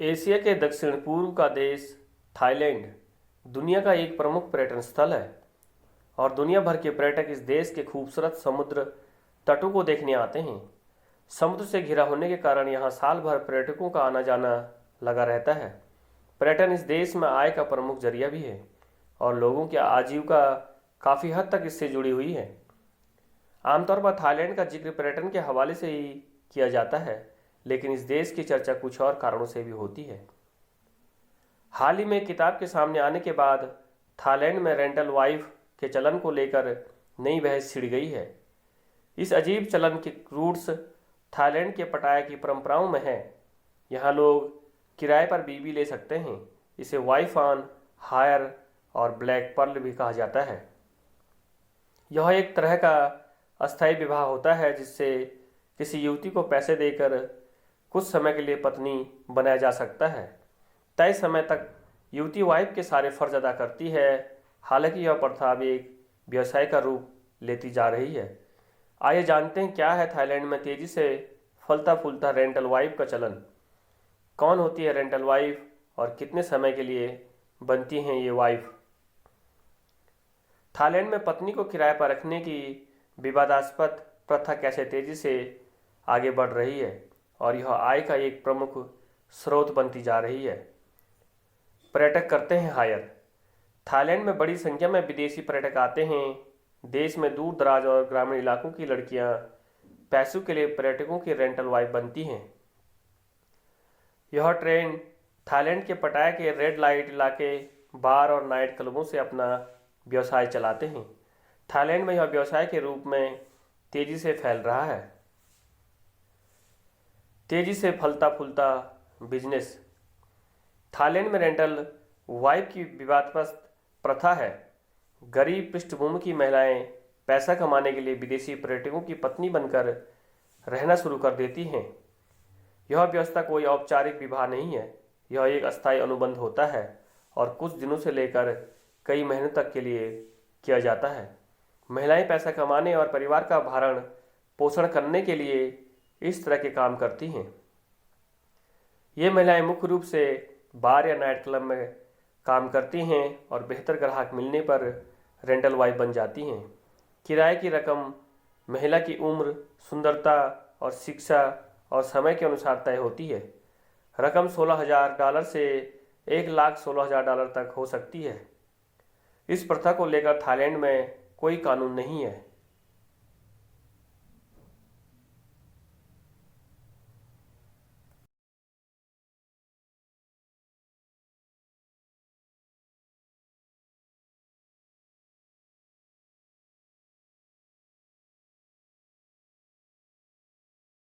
Asia के दक्षिण पूर्व का देश थाईलैंड दुनिया का एक प्रमुख पर्यटन स्थल है और दुनिया भर के पर्यटक इस देश के खूबसूरत समुद्र तटों को देखने आते हैं। समुद्र से घिरा होने के कारण यहाँ साल भर पर्यटकों का आना जाना लगा रहता है। पर्यटन इस देश में आय का प्रमुख जरिया भी है और लोगों की आजीविका काफ़ी हद तक इससे जुड़ी हुई है। आमतौर पर थाईलैंड का जिक्र पर्यटन के हवाले से ही किया जाता है, लेकिन इस देश की चर्चा कुछ और कारणों से भी होती है। हाल ही में किताब के सामने आने के बाद थाईलैंड में रेंटल वाइफ के चलन को लेकर नई बहस छिड़ गई है। इस अजीब चलन के रूट्स थाईलैंड के पटाया की परंपराओं में हैं। यहाँ लोग किराए पर बीवी ले सकते हैं। इसे वाइफ ऑन हायर और ब्लैक पर्ल भी कहा जाता है। यह एक तरह का अस्थायी विवाह होता है जिससे किसी युवती को पैसे देकर कुछ समय के लिए पत्नी बनाया जा सकता है। तय समय तक युवती वाइफ के सारे फर्ज अदा करती है। हालांकि यह प्रथा अब एक व्यवसाय का रूप लेती जा रही है। आइए जानते हैं क्या है थाईलैंड में तेजी से फलता फूलता रेंटल वाइफ का चलन। कौन होती है रेंटल वाइफ और कितने समय के लिए बनती हैं ये वाइफ। थाईलैंड में पत्नी को किराए पर रखने की विवादास्पद प्रथा कैसे तेजी से आगे बढ़ रही है और यह आय का एक प्रमुख स्रोत बनती जा रही है। पर्यटक करते हैं हायर। थाईलैंड में बड़ी संख्या में विदेशी पर्यटक आते हैं। देश में दूर दराज और ग्रामीण इलाकों की लड़कियां पैसों के लिए पर्यटकों की रेंटल वाइफ बनती हैं। यह ट्रेंड थाईलैंड के पटाया के रेड लाइट इलाके बार और नाइट क्लबों से अपना व्यवसाय चलाते हैं। थाईलैंड में यह व्यवसाय के रूप में तेजी से फैल रहा है। तेजी से फलता फूलता बिजनेस। थाईलैंड में रेंटल वाइफ की विवादास्पद प्रथा है। गरीब पृष्ठभूमि की महिलाएं पैसा कमाने के लिए विदेशी पर्यटकों की पत्नी बनकर रहना शुरू कर देती हैं। यह व्यवस्था कोई औपचारिक विवाह नहीं है। यह एक अस्थायी अनुबंध होता है और कुछ दिनों से लेकर कई महीनों तक के लिए किया जाता है। महिलाएं पैसा कमाने और परिवार का भरण पोषण करने के लिए इस तरह के काम करती हैं। ये महिलाएं मुख्य रूप से बार या नाइट क्लब में काम करती हैं और बेहतर ग्राहक मिलने पर रेंटल वाइफ बन जाती हैं। किराए की रकम महिला की उम्र, सुंदरता और शिक्षा और समय के अनुसार तय होती है। रकम $16,000 से $1,16,000 तक हो सकती है। इस प्रथा को लेकर थाईलैंड में कोई कानून नहीं है।